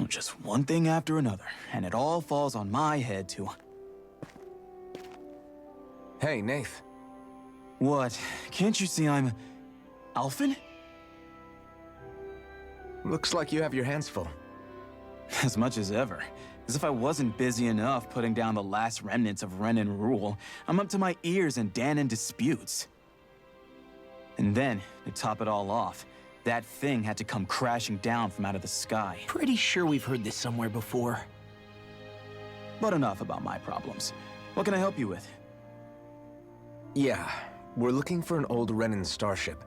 Just one thing after another, and it all falls on my head to... Hey, Nath. What? Can't you see I'm... Alphen? Looks like you have your hands full. As much as ever. As if I wasn't busy enough putting down the last remnants of Renan rule, I'm up to my ears in Dahnan disputes. And then, to top it all off, that thing had to come crashing down from out of the sky. Pretty sure we've heard this somewhere before. But enough about my problems. What can I help you with? Yeah, we're looking for an old Renan starship.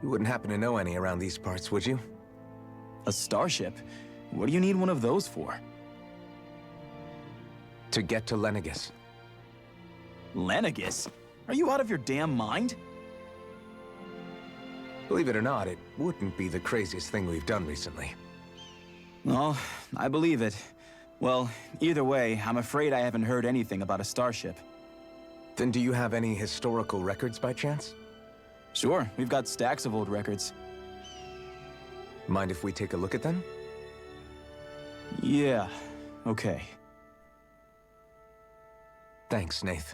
You wouldn't happen to know any around these parts, would you? A starship? What do you need one of those for? To get to Lenegis. Lenegis? Are you out of your damn mind? Believe it or not, it wouldn't be the craziest thing we've done recently. Oh, I believe it. Well, either way, I'm afraid I haven't heard anything about a starship. Then do you have any historical records by chance? Sure, we've got stacks of old records. Mind if we take a look at them? Yeah, okay. Thanks, Nath.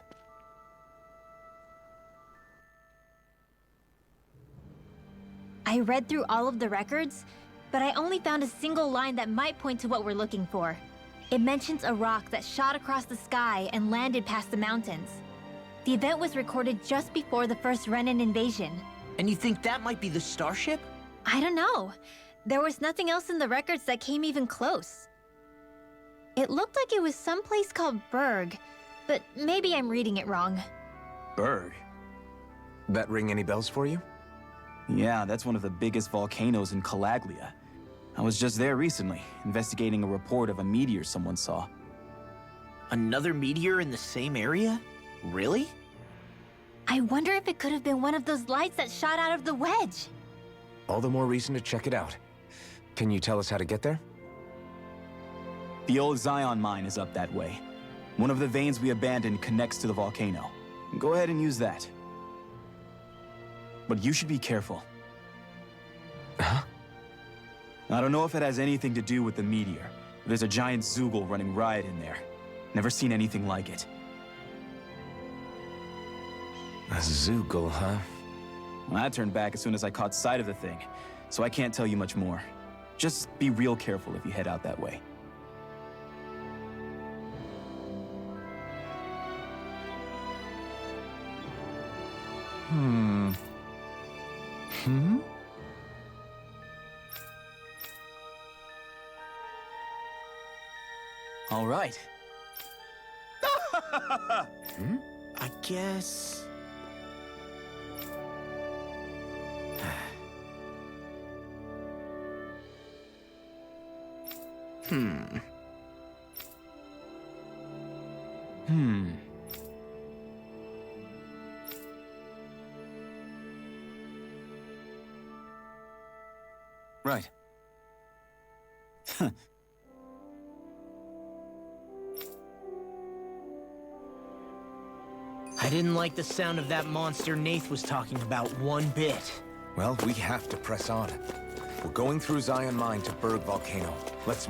I read through all of the records, but I only found a single line that might point to what we're looking for. It mentions a rock that shot across the sky and landed past the mountains. The event was recorded just before the first Renan invasion. And you think that might be the starship? I don't know. There was nothing else in the records that came even close. It looked like it was someplace called Berg, but maybe I'm reading it wrong. Berg? That ring any bells for you? Yeah, that's one of the biggest volcanoes in Calaglia. I was just there recently, investigating a report of a meteor someone saw. Another meteor in the same area? Really? I wonder if it could have been one of those lights that shot out of the wedge. All the more reason to check it out. Can you tell us how to get there? The old Zion mine is up that way. One of the veins we abandoned connects to the volcano. Go ahead and use that. But you should be careful. Huh? I don't know if it has anything to do with the meteor. There's a giant Zoogle running riot in there. Never seen anything like it. A Zoogle, huh? Well, I turned back as soon as I caught sight of the thing, so I can't tell you much more. Just be real careful if you head out that way. All right. I guess... Right. I didn't like the sound of that monster Nath was talking about one bit. Well, we have to press on. We're going through Zion Mine to Berg Volcano. Let's...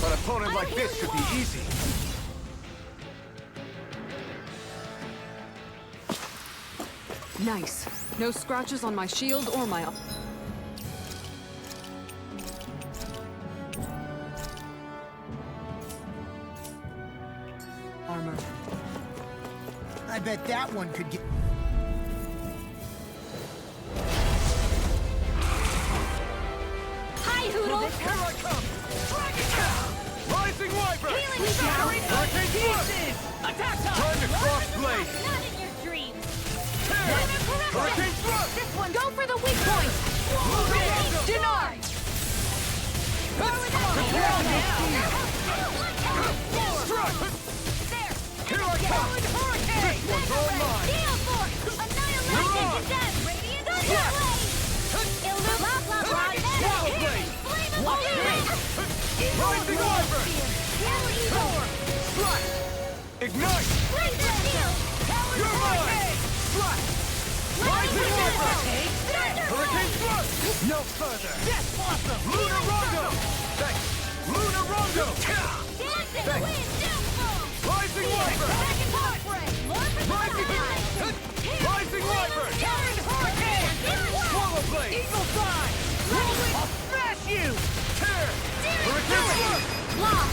An opponent like this should be easy. Nice. No scratches on my shield or my... bet that one could get... Hi, Hoodles! Here I come! Dragon down! Rising Wyvern! Healing Shower! shower! Hurricane Flood! Attack time! Time to cross blade! Not in your dreams! Tear! Hurricane Flood! This one, go for the weak point! Denied! Here I come! This one's all mine! Deal Force! Annihilation to death! Radiant Blade! Blah, blah, blah! Swallow Blade! Flame of Aucune! Rising Wyvern! Power! Strike! Ignite! Laser Steel! You're mine! Strike! Rising Wyvern! Hurricane Flood! No further! Death Blossom! Lunar Rondo! Thanks! Lunar Rondo! Dancing Thanks. Wind! Downfall! Rising Wyvern! Dragon Heart Ray! Lord for the Rising Rising Wyvern! Karen Hurricane! Swallow Blade! Eagle Fly! I'll smash you! Tear! Hurricane Flood! Lost!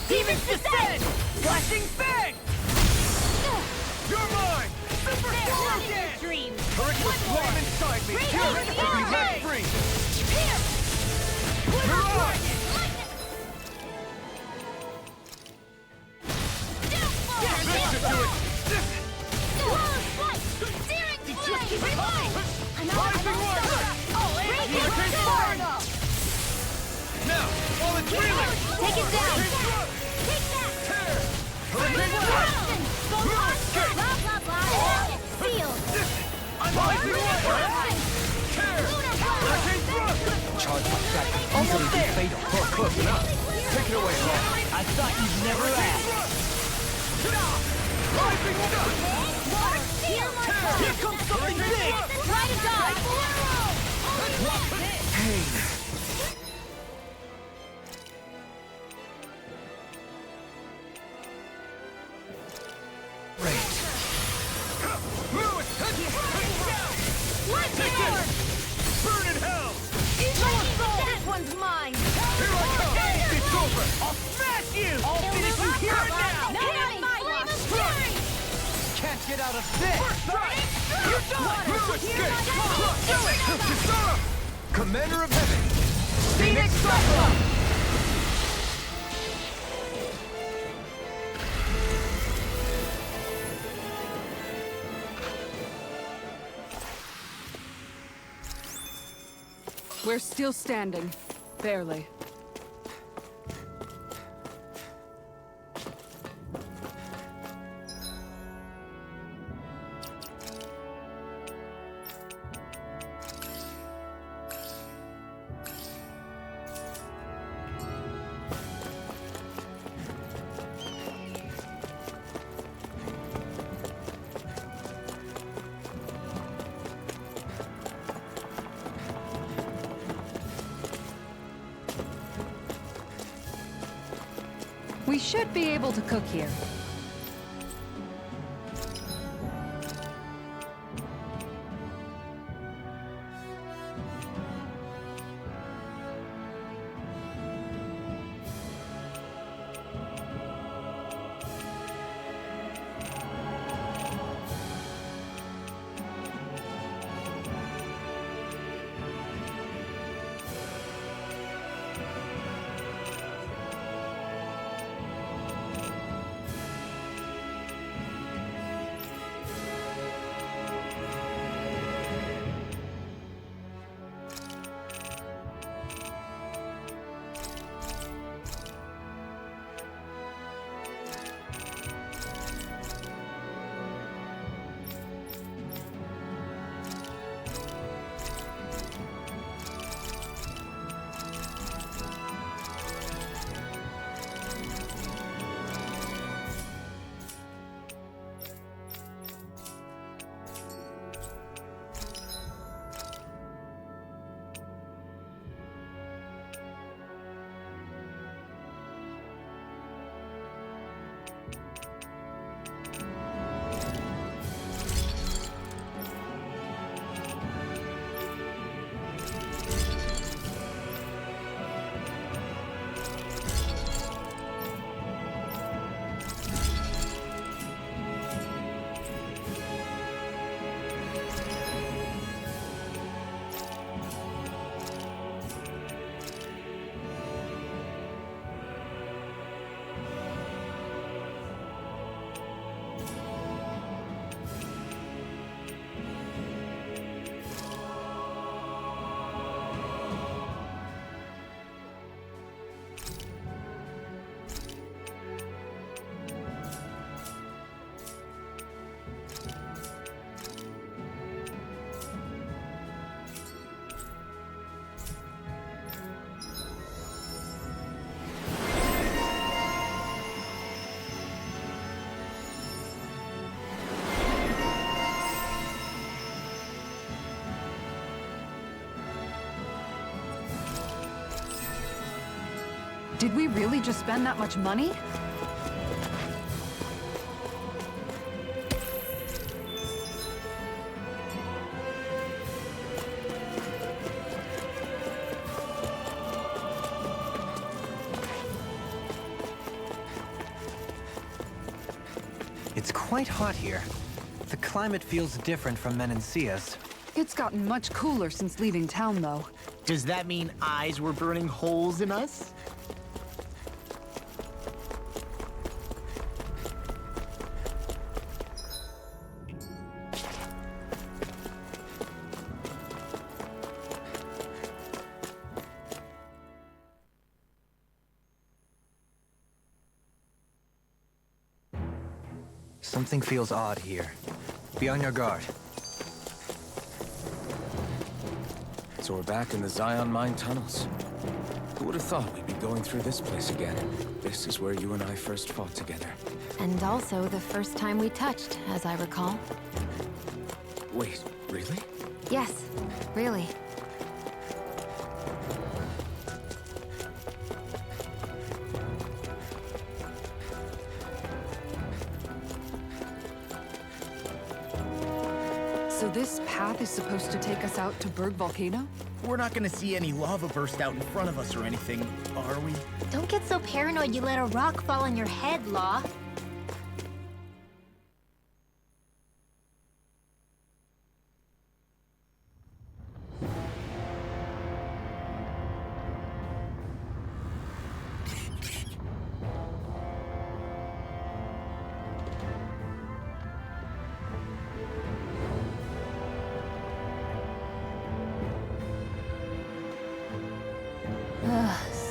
Demons Descend! Flashing Fang! You're mine! Super Not Storm in your Dance! dreams! Hurricane flame inside me! You're ready to be let free! Pierce! Mirage! This should do it! Rising Wyvern! Hurricane Flood! Now, while it's reeling! Take it down! Hurricane Flood! Take that! Tear! Hurricane Flood! Escape! Blah, blah, blah! Sealed! Rising Wyvern! Tear! Hurricane Flood! Charge like that could Almost easily be there. fatal. Close enough. Take it away, Hawk. I thought you'd never ask. Rising Wyvern! Here comes something big! Try to die! Pain. Great. Move it! Burn in hell! This one's mine! Here I come! It's over! I'll smash you! I'll finish you here and now! Can't get out of this! You're done! You escape! Do it! Disarm! Commander of Heaven. Phoenix Cyclone! We're still standing. Barely. We should be able to cook here. Did we really just spend that much money? It's quite hot here. The climate feels different from Menancia's. It's gotten much cooler since leaving town, though. Does that mean eyes were burning holes in us? Something feels odd here. Be on your guard. So we're back in the Zion Mine tunnels. Who would have thought we'd be going through this place again? This is where you and I first fought together. And also the first time we touched, as I recall. Wait, really? Yes, really. So this path is supposed to take us out to Berg Volcano? We're not gonna see any lava burst out in front of us or anything, are we? Don't get so paranoid you let a rock fall on your head, Law.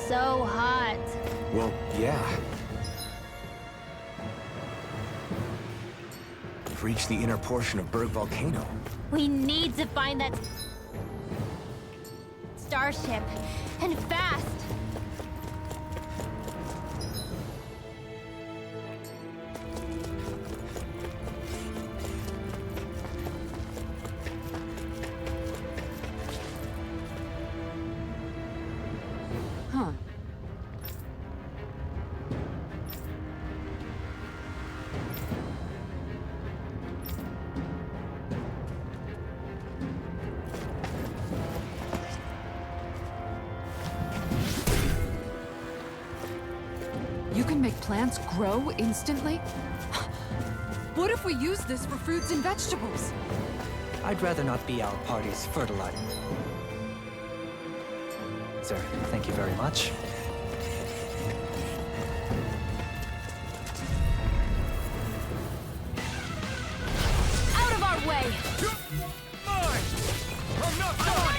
So hot. Well, yeah. We've reached the inner portion of Berg Volcano. We need to find that starship, and fast. Huh. You can make plants grow instantly? What if we use this for fruits and vegetables? I'd rather not be our party's fertilizer. Sir, thank you very much. Out of our way! Mine! I'm not done!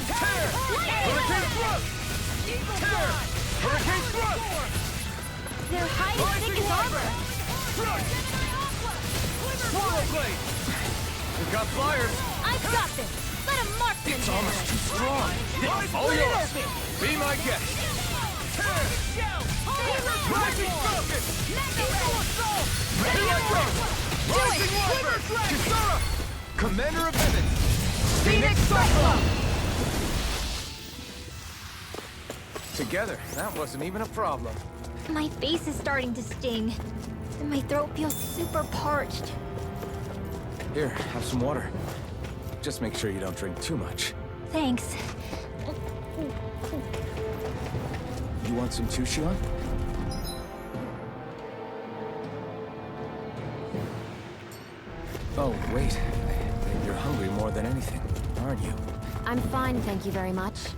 Tear! Hurricane thrust! Tear! Hurricane thrust! They're hiding thick as armor! Thrust! Swallow blade! We've got flyers! I've got this! Let a marksman It's handle almost it. too strong! All yours! Be my guest! Tear! Rising Falcon! Here I go! Rising Wyvern! Kisara! Commander of Heavens! Phoenix Cyclone! Together, that wasn't even a problem. My face is starting to sting, and my throat feels super parched. Here, have some water. Just make sure you don't drink too much. Thanks. You want some too, Shionne? Oh, wait. You're hungry more than anything, aren't you? I'm fine, thank you very much.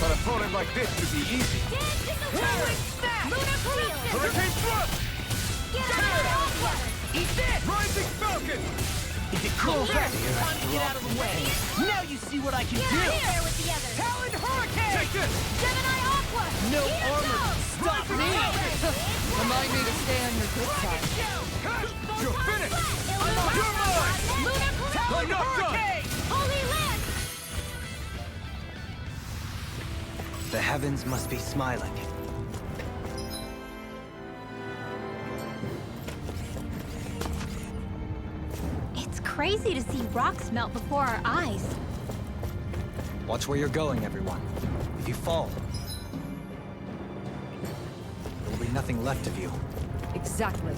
An opponent like this should be easy. Hurricane thrust! Tear! Eat this! Rising Falcon! Is it Time to get out of the way. Now you see what I can do. There with the others. Talon Hurricane! Take this! Gemini Aqua. No armor can stop me. Remind me to stay on your good side. You're finished! You're mine! I'm not done! Holy Lance. The heavens must be smiling. It's crazy to see rocks melt before our eyes. Watch where you're going, everyone. If you fall, there will be nothing left of you. Exactly.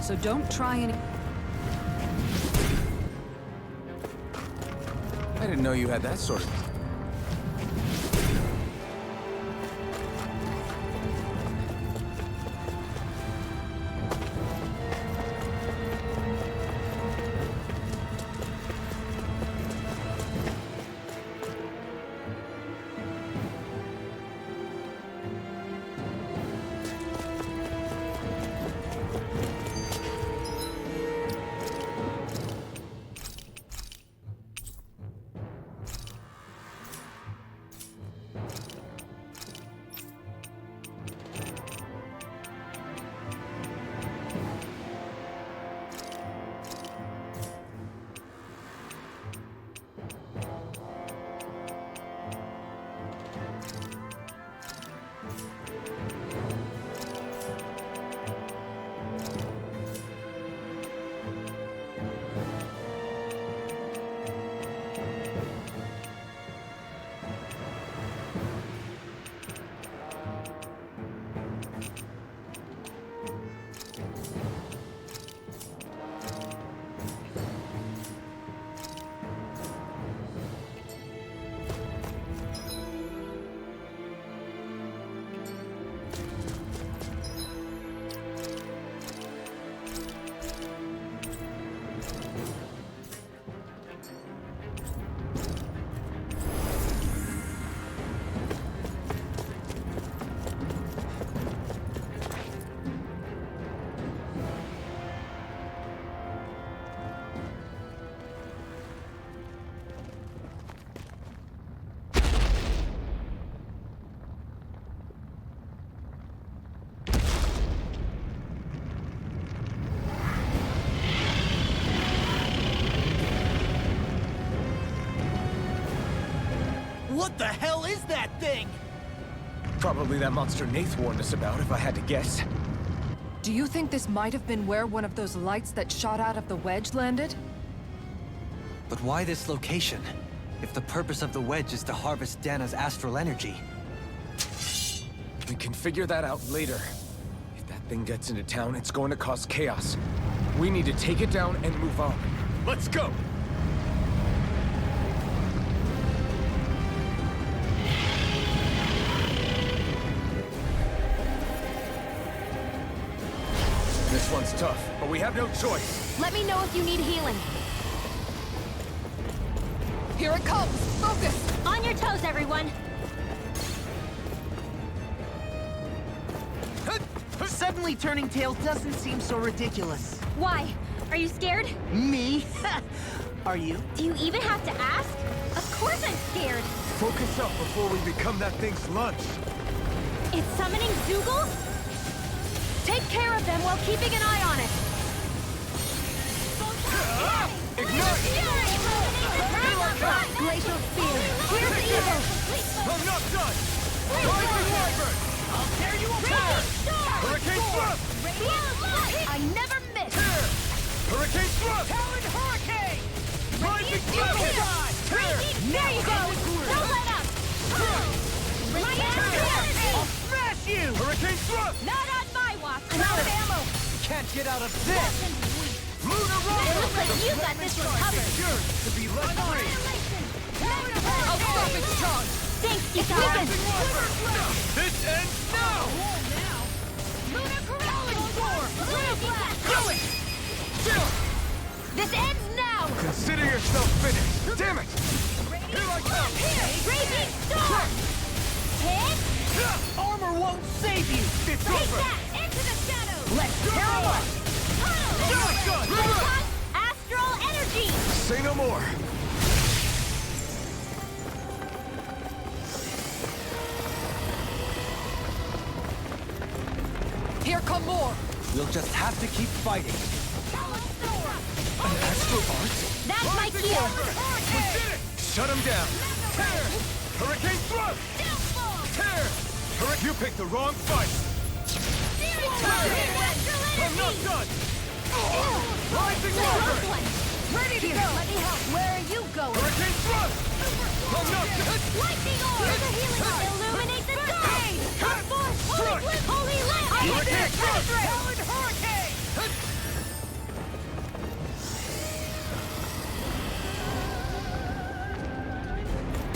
So don't try any... I didn't know you had that sort of... What the hell is that thing? Probably that monster Nath warned us about, if I had to guess. Do you think this might have been where one of those lights that shot out of the wedge landed? But why this location? If the purpose of the wedge is to harvest Dahna's astral energy. We can figure that out later. If that thing gets into town, it's going to cause chaos. We need to take it down and move on. Let's go! This one's tough, but we have no choice. Let me know if you need healing. Here it comes! Focus! On your toes, everyone. Suddenly turning tail doesn't seem so ridiculous. Why? Are you scared? Me? Are you? Do you even have to ask? Of course I'm scared. Focus up before we become that thing's lunch. It's summoning Zoogle? Take care of them while keeping an eye on it. Ignite! Glacial Spear. Here's the evil. I'm not done! Rising Wyvern! I'll tear you apart! Hurricane Thrust! I never miss. Here! Hurricane Thrust! Talon Hurricane! Rising Thrust! Here! There you go. Don't let up. I'll smash you! Hurricane Thrust! Not on my watch. I'm out of ammo. Can't get out of this! Lunar It Roll! looks like you got this one covered. Yours to be let free! I'll stop its charge! Thanks, you guys. This ends now! Do it! This ends now! Consider yourself finished! Damn it! Here I come! Raging storm! Hit! Armor won't save you! It's Take over! that! Into the shadows! Let's tear 'em up! Shotgun! Ressources! Astral energy! no more! Here come more! We'll just have to keep fighting. An astral art? That's my Rising cue! Wyvern! We did it! Shut him down! Tear! Hurricane thrust! Tear! You picked the wrong fight! I'm not done! Rising Wyvern! Ready to go! Let me help! Where are you going? Hurricane thrust! I'm not done! Lightning orb! There's a healing orb! Illuminate the sky! Force! Holy flip! Holy lamp! Hurricane thrust! Howard Hurricane!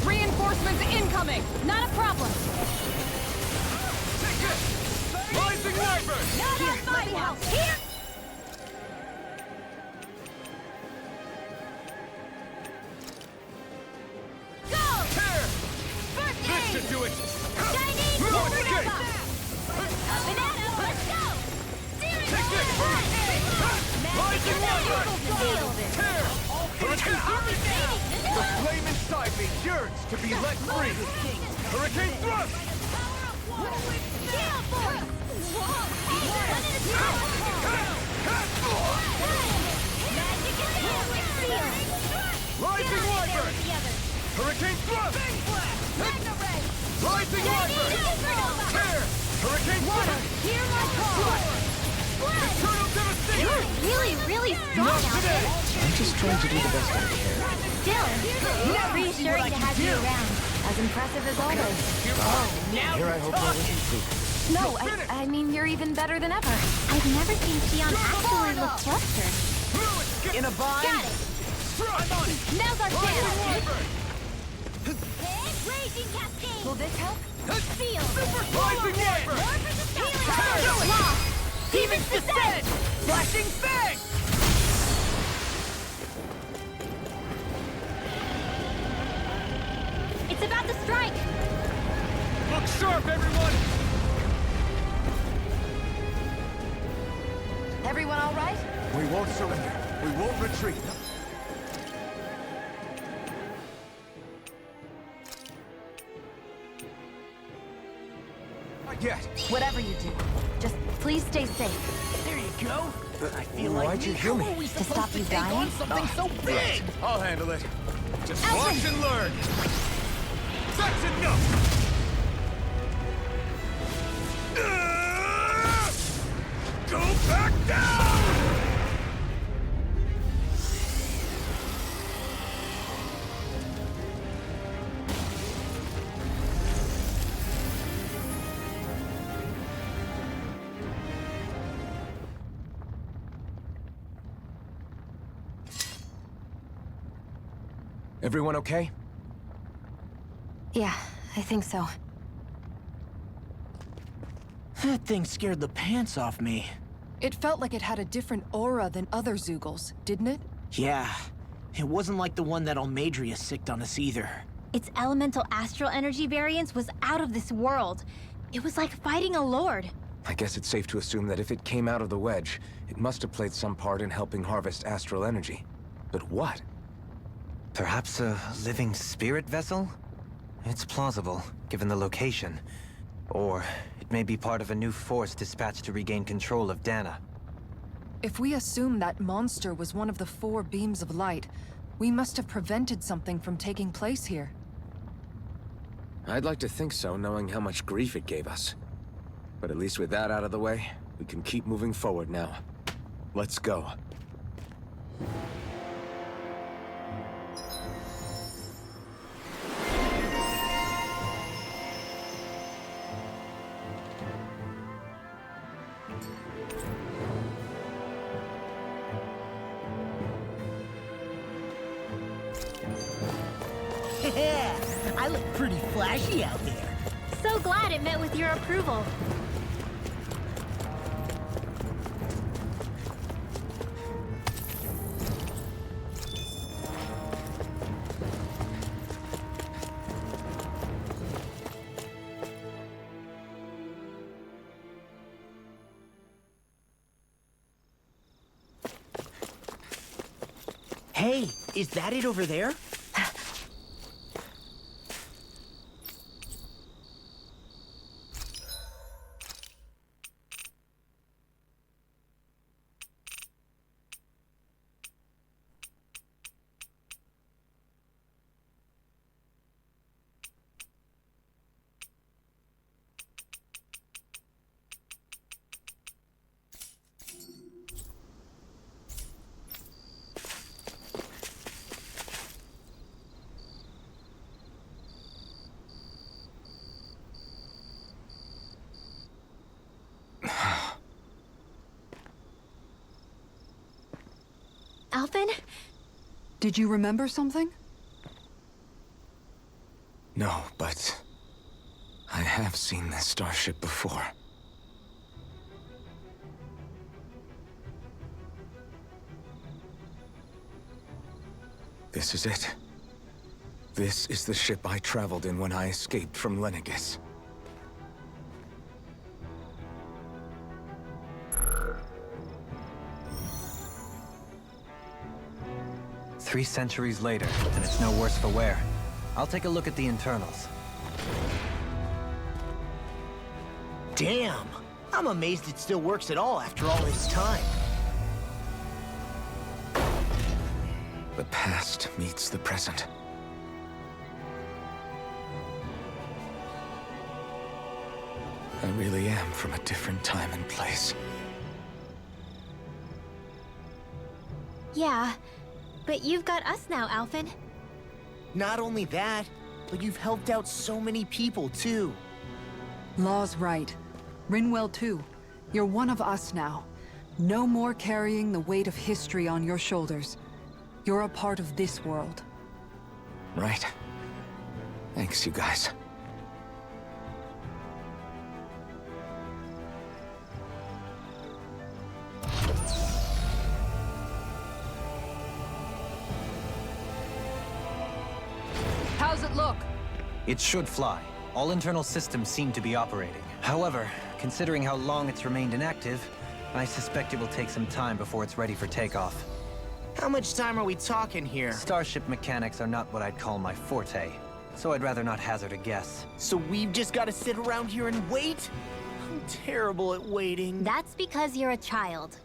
Reinforcements incoming! Not a problem! Take it! Rising Wyvern! Not on my watch! Here! Go! Tear! First This aid! should do it! Chinese Launch Super gate! Nova! Banana, let's go! Steering Take this! Rising Wyvern! Seal! Tear! Hurricane thrust! The flame inside me yearns to be let free! Hurricane thrust! Gale force! Magic and seal! Rising Wyvern! Hurricane thrust! Rising Wyvern! Tear! Hurricane thrust! Hear my call! Eternal devastation! Really, really strong Not out today! there. I'm just trying to do the best I can. Still, it's reassuring to have you around. As impressive as always. Here I hope no improvement. No, I mean, you're even better than ever. I've never seen Shionne actually look flustered. In a bind? Got it! I'm on it! Now's our Rising chance! Wyvern! Raging cascade! Will this help? Seal! Rising Wyvern! Healing! Lost! Demon's descent! Flashing fang! It's about to strike! Look sharp, everyone! Everyone all right? We won't surrender. We won't retreat. Not yet. Whatever you do, just please stay safe. There you go. I feel Why'd like you heal me? How are we To supposed stop you take on dying? something so big? I'll handle it. Just Alphen! watch and learn. That's enough! Go back down! Everyone okay? Yeah, I think so. That thing scared the pants off me. It felt like it had a different aura than other Zeugles, didn't it? Yeah. It wasn't like the one that Almadria sicked on us either. Its elemental astral energy variance was out of this world. It was like fighting a lord. I guess it's safe to assume that if it came out of the wedge, it must have played some part in helping harvest astral energy. But what? Perhaps a living spirit vessel? It's plausible, given the location. Or it may be part of a new force dispatched to regain control of Dahna. If we assume that monster was one of the 4 beams of light, we must have prevented something from taking place here. I'd like to think so, knowing how much grief it gave us. But at least with that out of the way, we can keep moving forward now. Let's go. Yeah, I look pretty flashy out there. So glad it met with your approval. Hey, Is that it over there? Alphen? Did you remember something? No, but I have seen this starship before. This is it. This is the ship I traveled in when I escaped from Lenegis. Three centuries later, and it's no worse for wear. I'll take a look at the internals. Damn! I'm amazed it still works at all after all this time. The past meets the present. I really am from a different time and place. Yeah, but you've got us now, Alphen. Not only that, but you've helped out so many people, too. Law's right. Rinwell too. You're one of us now. No more carrying the weight of history on your shoulders. You're a part of this world. Right. Thanks, you guys. How's it look? It should fly. All internal systems seem to be operating. However, considering how long it's remained inactive, I suspect it will take some time before it's ready for takeoff. How much time are we talking here? Starship mechanics are not what I'd call my forte, so I'd rather not hazard a guess. So we've just got to sit around here and wait? I'm terrible at waiting. That's because you're a child.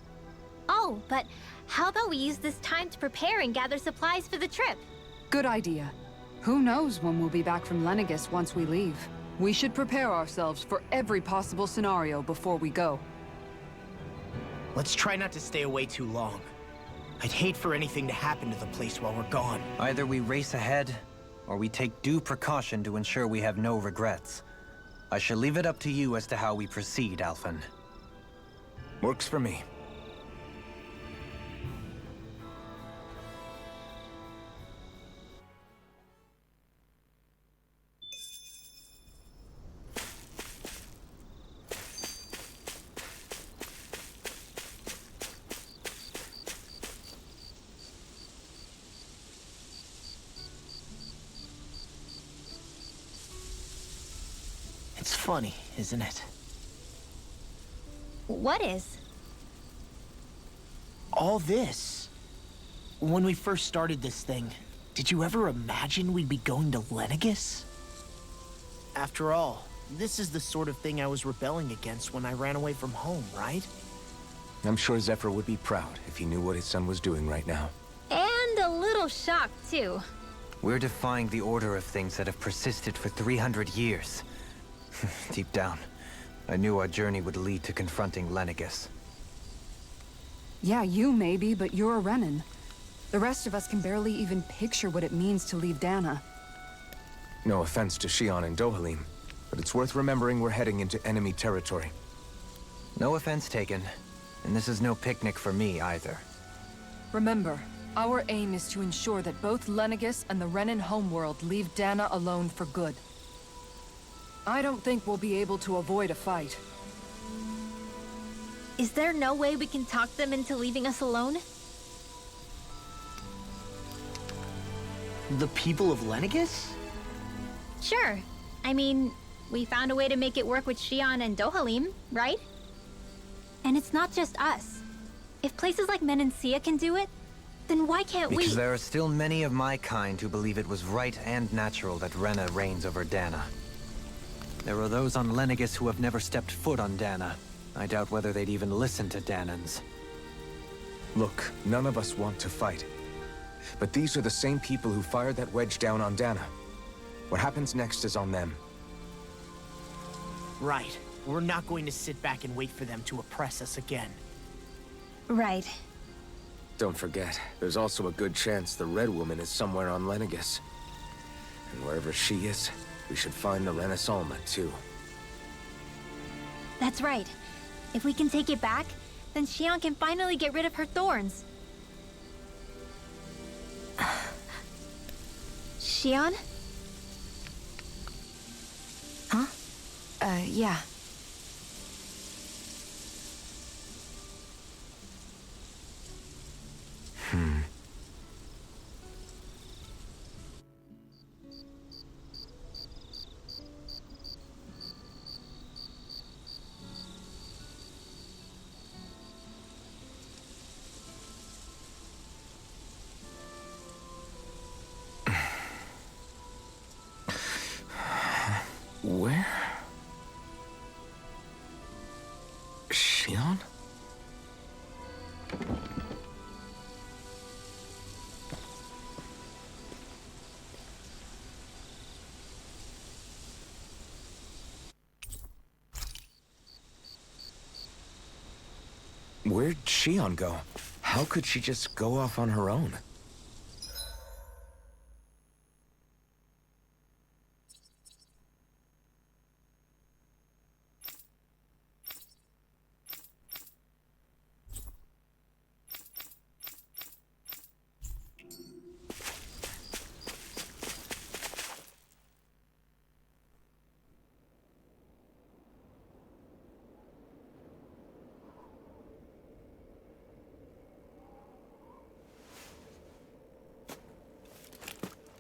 Oh, but how about we use this time to prepare and gather supplies for the trip? Good idea. Who knows when we'll be back from Lenegis once we leave. We should prepare ourselves for every possible scenario before we go. Let's try not to stay away too long. I'd hate for anything to happen to the place while we're gone. Either we race ahead, or we take due precaution to ensure we have no regrets. I shall leave it up to you as to how we proceed, Alphen. Works for me. It's funny, isn't it? What is? All this. When we first started this thing, did you ever imagine we'd be going to Lenegis? After all, this is the sort of thing I was rebelling against when I ran away from home, right? I'm sure Zephyr would be proud if he knew what his son was doing right now. And a little shocked, too. We're defying the order of things that have persisted for 300 years. Deep down, I knew our journey would lead to confronting Lenegis. Yeah, you maybe, but you're a Renan. The rest of us can barely even picture what it means to leave Dahna. No offense to Shionne and Dohalim, but it's worth remembering we're heading into enemy territory. No offense taken, and this is no picnic for me either. Remember, our aim is to ensure that both Lenegis and the Renan homeworld leave Dahna alone for good. I don't think we'll be able to avoid a fight. Is there no way we can talk them into leaving us alone? The people of Lenegis? Sure. I mean, we found a way to make it work with Shionne and Dohalim, right? And it's not just us. If places like Menancia can do it, Then why can't we? Because there are still many of my kind who believe it was right and natural that Rena reigns over Dahna. There are those on Lenegis who have never stepped foot on Dahna. I doubt whether they'd even listen to Dahnans. Look, none of us want to fight. But these are the same people who fired that wedge down on Dahna. What happens next is on them. Right. We're not going to sit back and wait for them to oppress us again. Right. Don't forget, there's also a good chance the Red Woman is somewhere on Lenegis. And wherever she is, we should find the Renaissance too. That's right. If we can take it back, then Shionne can finally get rid of her thorns. Shionne? Huh? Yeah. Where? Shionne? Where'd Shionne go? How could she just go off on her own?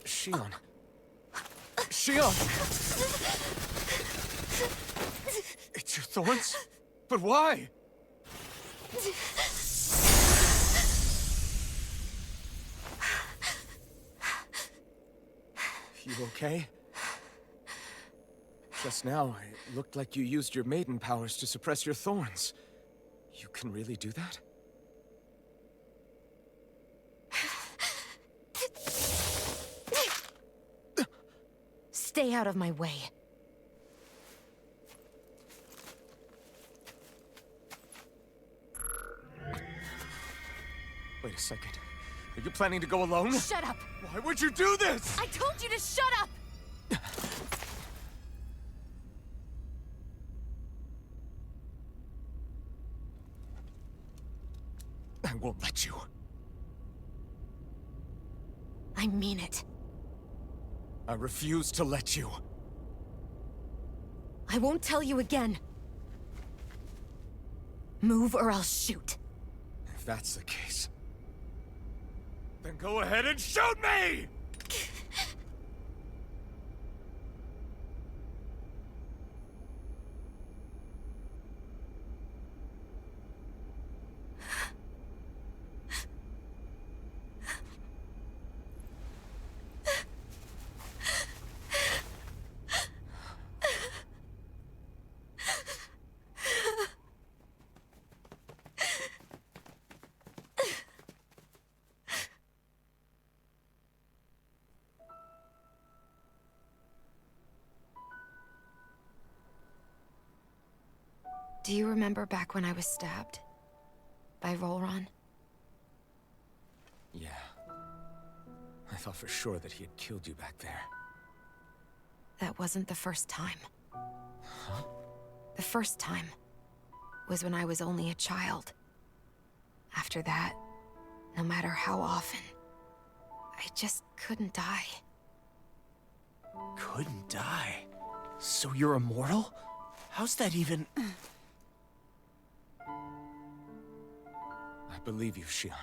Shionne. Shionne! It's your thorns? But why? You okay? Just now, it looked like you used your maiden powers to suppress your thorns. You can really do that? Stay out of my way. Wait a second. Are you planning to go alone? Shut up! Why would you do this? I told you to shut up! I won't let you. I mean it. I refuse to let you. I won't tell you again. Move or I'll shoot. If that's the case, then go ahead and shoot me! Do you remember back when I was stabbed? By Rolron? Yeah. I thought for sure that he had killed you back there. That wasn't the first time. Huh? The first time was when I was only a child. After that, no matter how often, I just couldn't die. Couldn't die? So you're immortal? How's that even... I believe you, Shionne.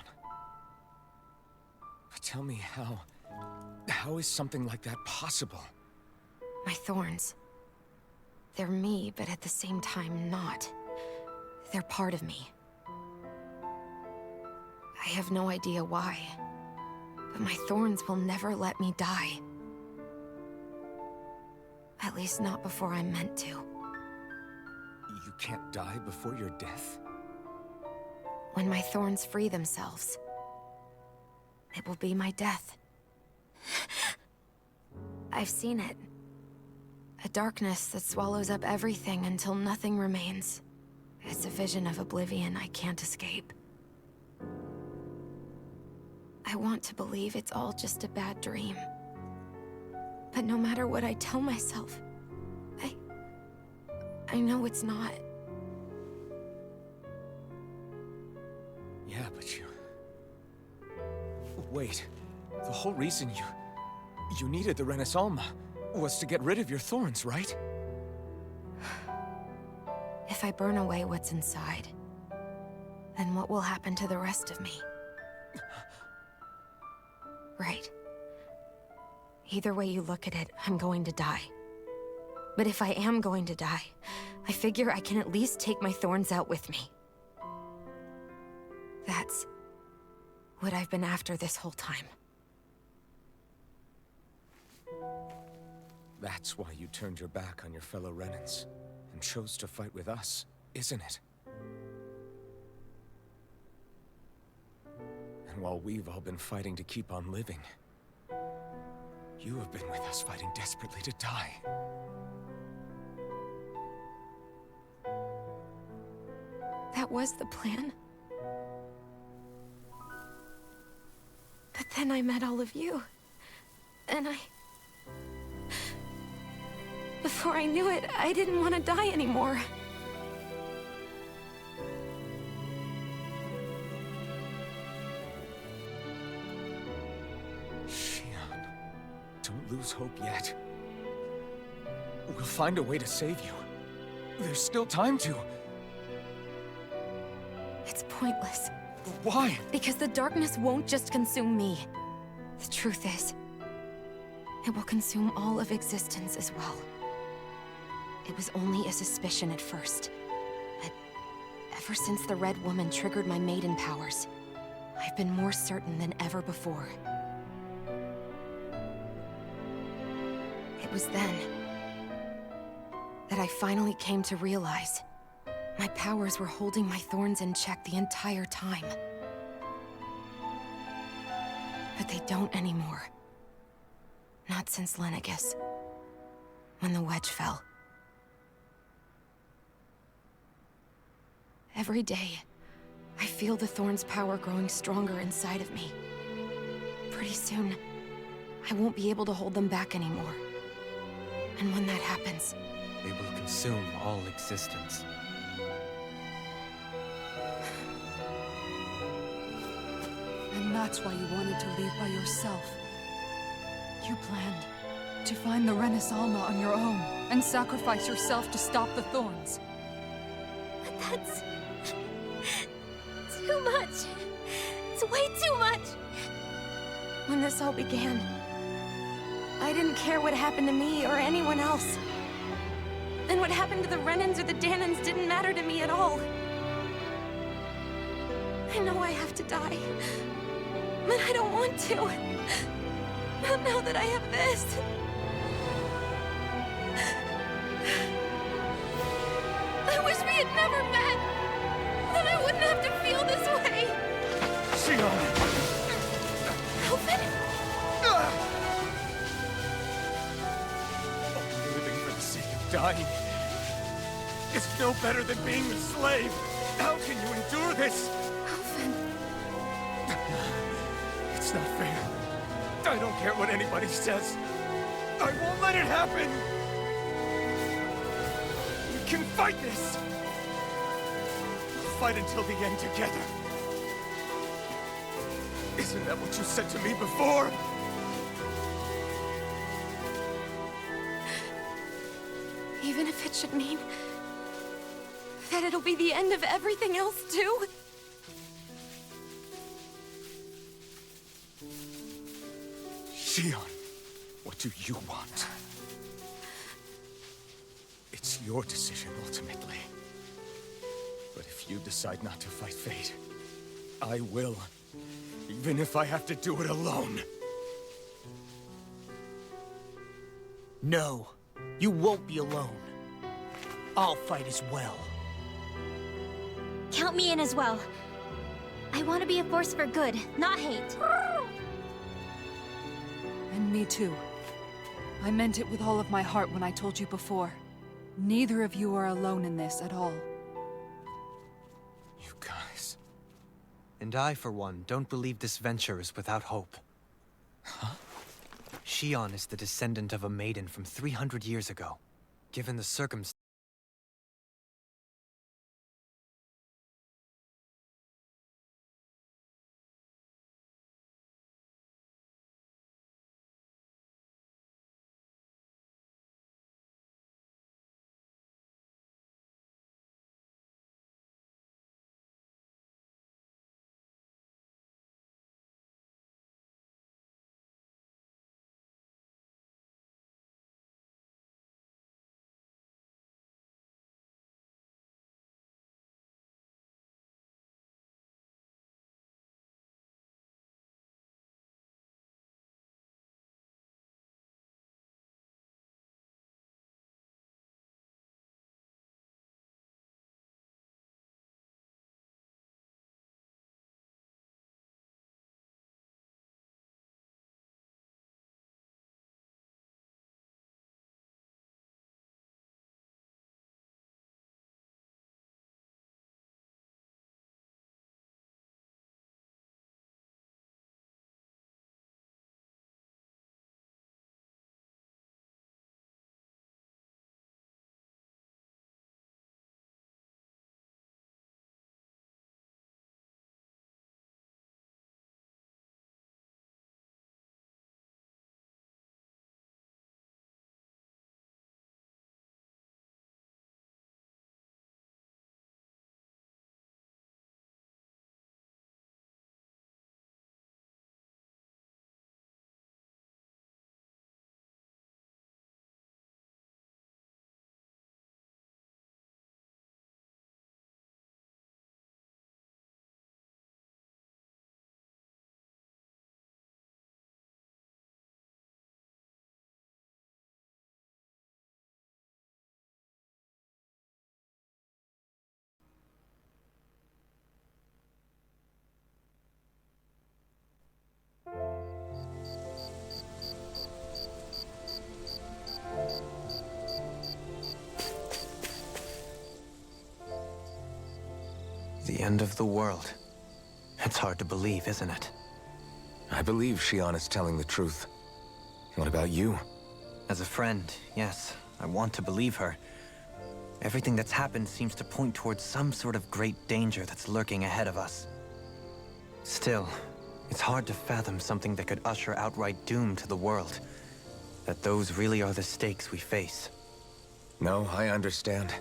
But tell me how is something like that possible? My thorns. They're me, but at the same time not. They're part of me. I have no idea why. But my thorns will never let me die. At least not before I'm meant to. You can't die before your death? When my thorns free themselves, it will be my death. I've seen it. A darkness that swallows up everything until nothing remains. It's a vision of oblivion I can't escape. I want to believe it's all just a bad dream. But no matter what I tell myself, I know it's not. Yeah, but you... Wait. The whole reason you needed the Renaissance was to get rid of your thorns, right? If I burn away what's inside, then what will happen to the rest of me? Right. Either way you look at it, I'm going to die. But if I am going to die, I figure I can at least take my thorns out with me. That's what I've been after this whole time. That's why you turned your back on your fellow Renans and chose to fight with us, isn't it? And while we've all been fighting to keep on living, you have been with us fighting desperately to die. That was the plan. But then I met all of you. And before I knew it, I didn't want to die anymore. Shionne, don't lose hope yet. We'll find a way to save you. There's still time to. It's pointless. Why? Because the darkness won't just consume me. The truth is, it will consume all of existence as well. It was only a suspicion at first, but ever since the Red Woman triggered my maiden powers, I've been more certain than ever before. It was then that I finally came to realize my powers were holding my thorns in check the entire time. But they don't anymore. Not since Lenegis, when the wedge fell. Every day, I feel the thorn's power growing stronger inside of me. Pretty soon, I won't be able to hold them back anymore. And when that happens, They will consume all existence. And that's why you wanted to leave by yourself. You planned to find the Renaissance on your own and sacrifice yourself to stop the thorns. But that's... too much. It's way too much. when this all began, I didn't care what happened to me or anyone else. And what happened to the Renans or the Dahnans didn't matter to me at all. I know I have to die, but I don't want to. Not now that I have this. I wish we had never met. Then I wouldn't have to feel this way. Shionne! Alphen? Living for the sake of dying is no better than being a slave. How can you endure this? Alphen. It's not fair. I don't care what anybody says. I won't let it happen! We can fight this! We'll fight until the end together. Isn't that what you said to me before? Even if it should mean that it'll be the end of everything else, too? Shionne, what do you want? It's your decision, ultimately. But if you decide not to fight fate, I will. Even if I have to do it alone. No, you won't be alone. I'll fight as well. Count me in as well. I want to be a force for good, not hate. And me too. I meant it with all of my heart when I told you before. Neither of you are alone in this at all. You guys... And I, for one, don't believe this venture is without hope. Huh? Shionne is the descendant of a maiden from 300 years ago. Given the circumstances... The end of the world. It's hard to believe, isn't it? I believe Shionne is telling the truth. What about you? As a friend, yes, I want to believe her. Everything that's happened seems to point towards some sort of great danger that's lurking ahead of us. Still, it's hard to fathom something that could usher outright doom to the world. That those really are the stakes we face. No, I understand.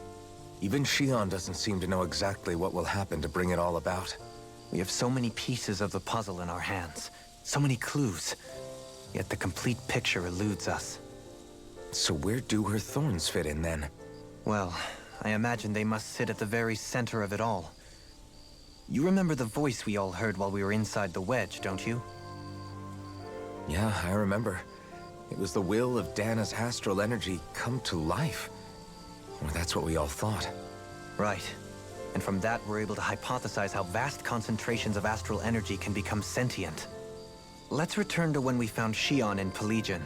Even Shionne doesn't seem to know exactly what will happen to bring it all about. We have so many pieces of the puzzle in our hands, so many clues, yet the complete picture eludes us. So where do her thorns fit in then? Well, I imagine they must sit at the very center of it all. You remember the voice we all heard while we were inside the wedge, don't you? Yeah, I remember. It was the will of Dahna's astral energy come to life. Or that's what we all thought. Right. And from that, we're able to hypothesize how vast concentrations of astral energy can become sentient. Let's return to when we found Shionne in Pelegion.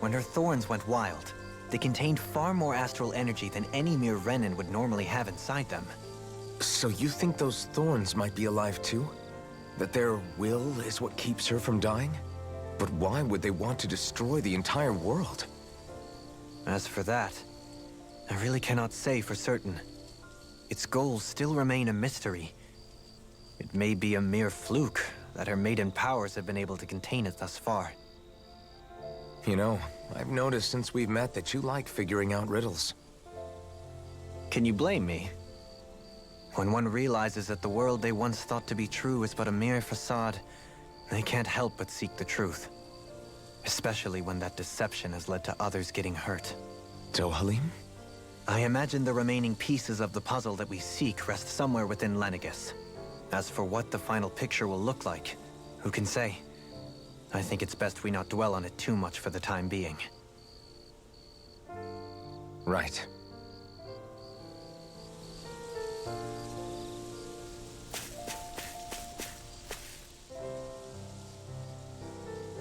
When her thorns went wild, they contained far more astral energy than any mere Renin would normally have inside them. So you think those thorns might be alive too? That their will is what keeps her from dying? But why would they want to destroy the entire world? As for that, I really cannot say for certain. Its goals still remain a mystery. It may be a mere fluke that her maiden powers have been able to contain it thus far. You know, I've noticed since we've met that you like figuring out riddles. Can you blame me? When one realizes that the world they once thought to be true is but a mere facade, they can't help but seek the truth. Especially when that deception has led to others getting hurt. Dohalim? I imagine the remaining pieces of the puzzle that we seek rest somewhere within Lenegis. As for what the final picture will look like, Who can say? I think it's best we not dwell on it too much for the time being. Right.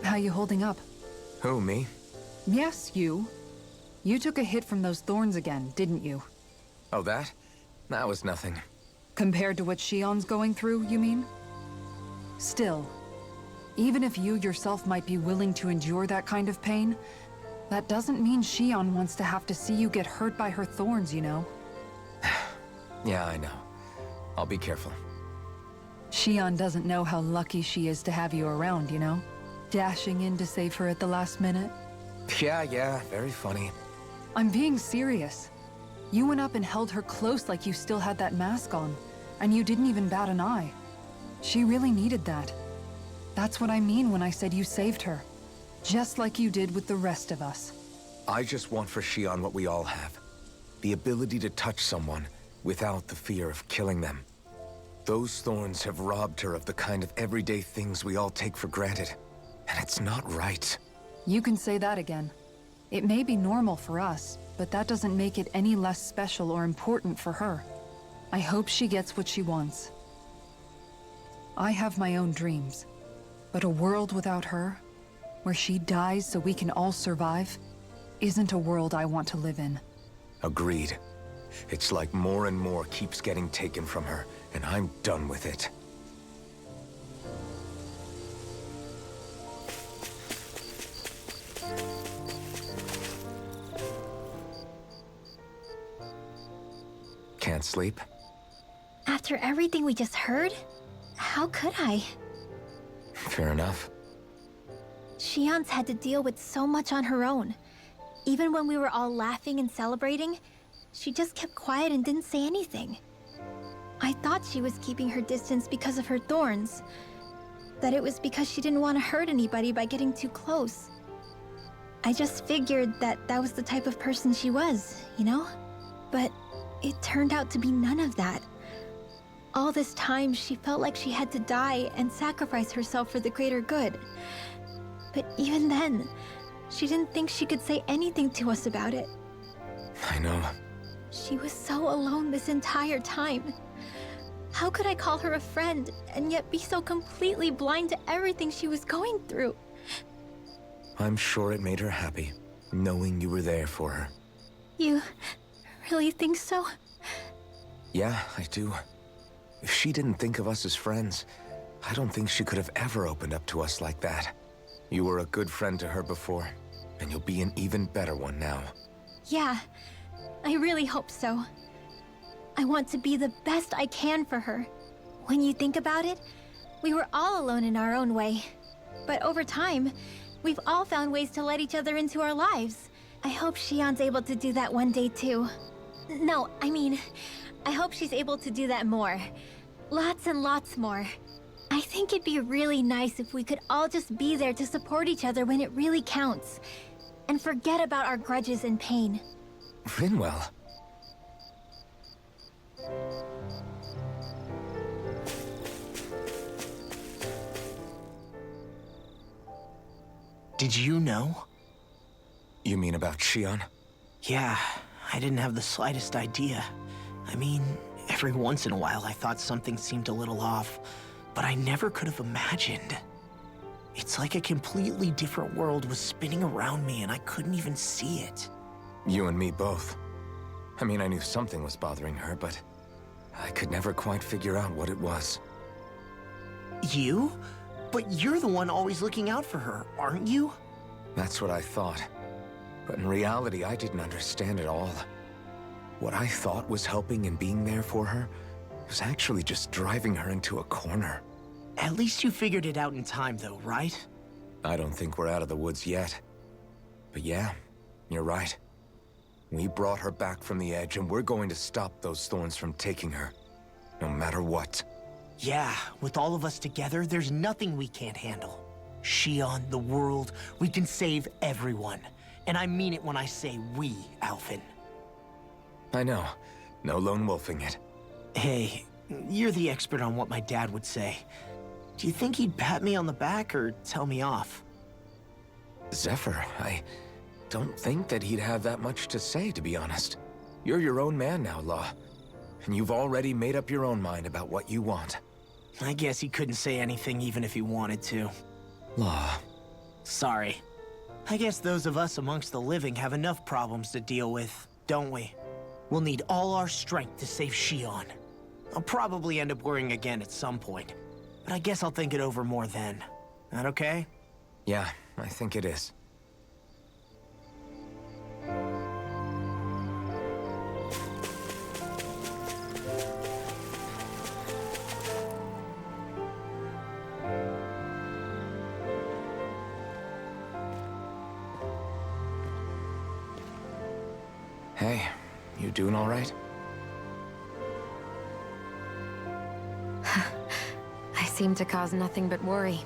How you holding up? Who, me? Yes, you. You took a hit from those thorns again, didn't you? Oh, that? That was nothing. Compared to what Shionne's going through, you mean? Still, even if you yourself might be willing to endure that kind of pain, that doesn't mean Shionne wants to have to see you get hurt by her thorns, you know? Yeah, I know. I'll be careful. Shionne doesn't know how lucky she is to have you around, you know? Dashing in to save her at the last minute. Yeah, very funny. I'm being serious. You went up and held her close like you still had that mask on, and you didn't even bat an eye. She really needed that. That's what I mean when I said you saved her. Just like you did with the rest of us. I just want for Shionne what we all have. The ability to touch someone without the fear of killing them. Those thorns have robbed her of the kind of everyday things we all take for granted. And it's not right. You can say that again. It may be normal for us, but that doesn't make it any less special or important for her. I hope she gets what she wants. I have my own dreams, but a world without her, where she dies so we can all survive, isn't a world I want to live in. Agreed. It's like more and more keeps getting taken from her, and I'm done with it. Can't sleep? After everything we just heard, how could I? Fair enough. Shionne's had to deal with so much on her own. Even when we were all laughing and celebrating, she just kept quiet and didn't say anything. I thought she was keeping her distance because of her thorns. That it was because she didn't want to hurt anybody by getting too close. I just figured that that was the type of person she was, you know? But it turned out to be none of that. All this time, she felt like she had to die and sacrifice herself for the greater good. But even then, she didn't think she could say anything to us about it. I know. She was so alone this entire time. How could I call her a friend and yet be so completely blind to everything she was going through? I'm sure it made her happy, knowing you were there for her. You really think so? Yeah, I do. If she didn't think of us as friends, I don't think she could have ever opened up to us like that. You were a good friend to her before, and you'll be an even better one now. Yeah, I really hope so. I want to be the best I can for her. When you think about it, we were all alone in our own way. But over time, we've all found ways to let each other into our lives. I hope Shionne's able to do that one day too. No, I mean, I hope she's able to do that more. Lots and lots more. I think it'd be really nice if we could all just be there to support each other when it really counts. And forget about our grudges and pain. Rinwell. Did you know? You mean about Shionne? Yeah, I didn't have the slightest idea. I mean, every once in a while I thought something seemed a little off, but I never could have imagined. It's like a completely different world was spinning around me and I couldn't even see it. You and me both. I mean, I knew something was bothering her, but I could never quite figure out what it was. You? But you're the one always looking out for her, aren't you? That's what I thought. But in reality, I didn't understand it all. What I thought was helping and being there for her was actually just driving her into a corner. At least you figured it out in time, though, right? I don't think we're out of the woods yet. But yeah, you're right. We brought her back from the edge, and we're going to stop those thorns from taking her, no matter what. Yeah, with all of us together, there's nothing we can't handle. Shionne, the world, we can save everyone. And I mean it when I say we, Alphen. I know. No lone wolfing it. Hey, you're the expert on what my dad would say. Do you think he'd pat me on the back or tell me off? Zephyr, I don't think that he'd have that much to say, to be honest. You're your own man now, Law. And you've already made up your own mind about what you want. I guess he couldn't say anything even if he wanted to. Law. Sorry. I guess those of us amongst the living have enough problems to deal with, don't we? We'll need all our strength to save Shionne. I'll probably end up worrying again at some point, but I guess I'll think it over more then. That okay? Yeah, I think it is. Hey, you doing all right? I seem to cause nothing but worry.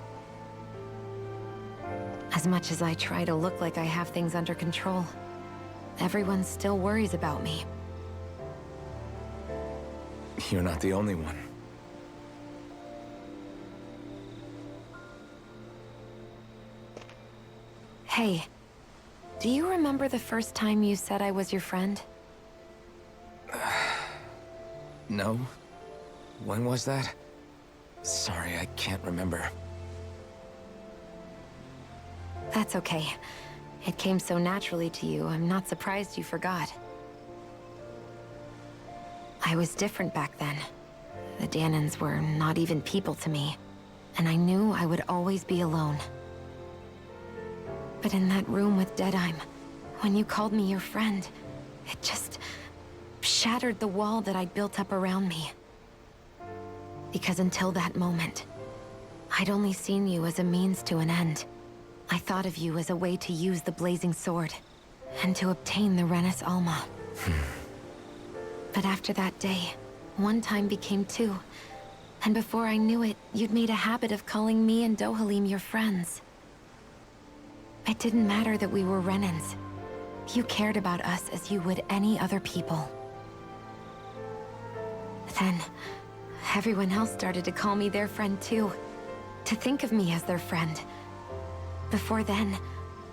As much as I try to look like I have things under control, everyone still worries about me. You're not the only one. Hey, do you remember the first time you said I was your friend? No? When was that? Sorry, I can't remember. That's okay. It came so naturally to you, I'm not surprised you forgot. I was different back then. The Dahnans were not even people to me, and I knew I would always be alone. But in that room with Deadheim, when you called me your friend, it just shattered the wall that I'd built up around me. Because until that moment, I'd only seen you as a means to an end. I thought of you as a way to use the blazing sword, and to obtain the Renis Alma. But after that day, one time became two, and before I knew it, you'd made a habit of calling me and Dohalim your friends. It didn't matter that we were Renans. You cared about us as you would any other people. Then, everyone else started to call me their friend too, to think of me as their friend. Before then,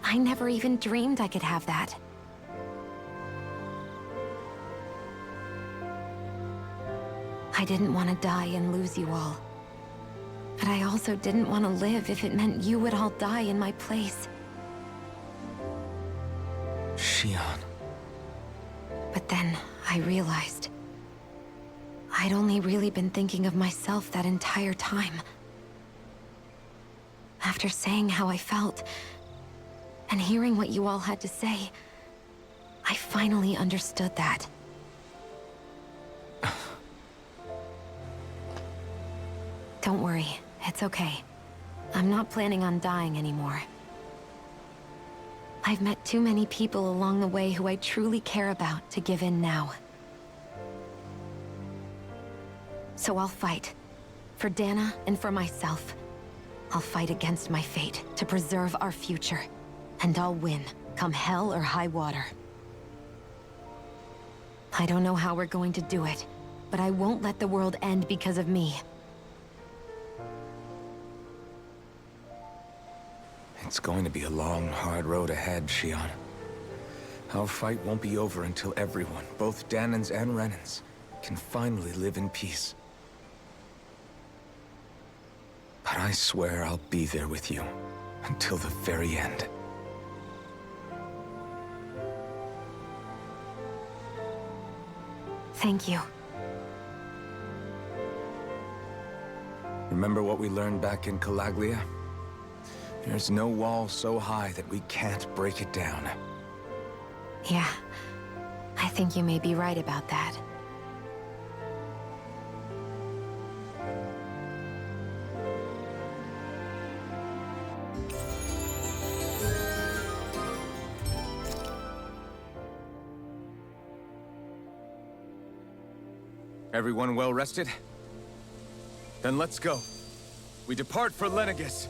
I never even dreamed I could have that. I didn't want to die and lose you all. But I also didn't want to live if it meant you would all die in my place. Shionne. But then, I realized I'd only really been thinking of myself that entire time. After saying how I felt, and hearing what you all had to say, I finally understood that. Don't worry, it's okay. I'm not planning on dying anymore. I've met too many people along the way who I truly care about to give in now. So I'll fight. For Dahna and for myself. I'll fight against my fate to preserve our future. And I'll win, come hell or high water. I don't know how we're going to do it, but I won't let the world end because of me. It's going to be a long, hard road ahead, Shionne. Our fight won't be over until everyone, both Dahnans and Renans, can finally live in peace. But I swear I'll be there with you, until the very end. Thank you. Remember what we learned back in Calaglia? There's no wall so high that we can't break it down. Yeah, I think you may be right about that. Everyone well rested? Then let's go. We depart for Lenegis.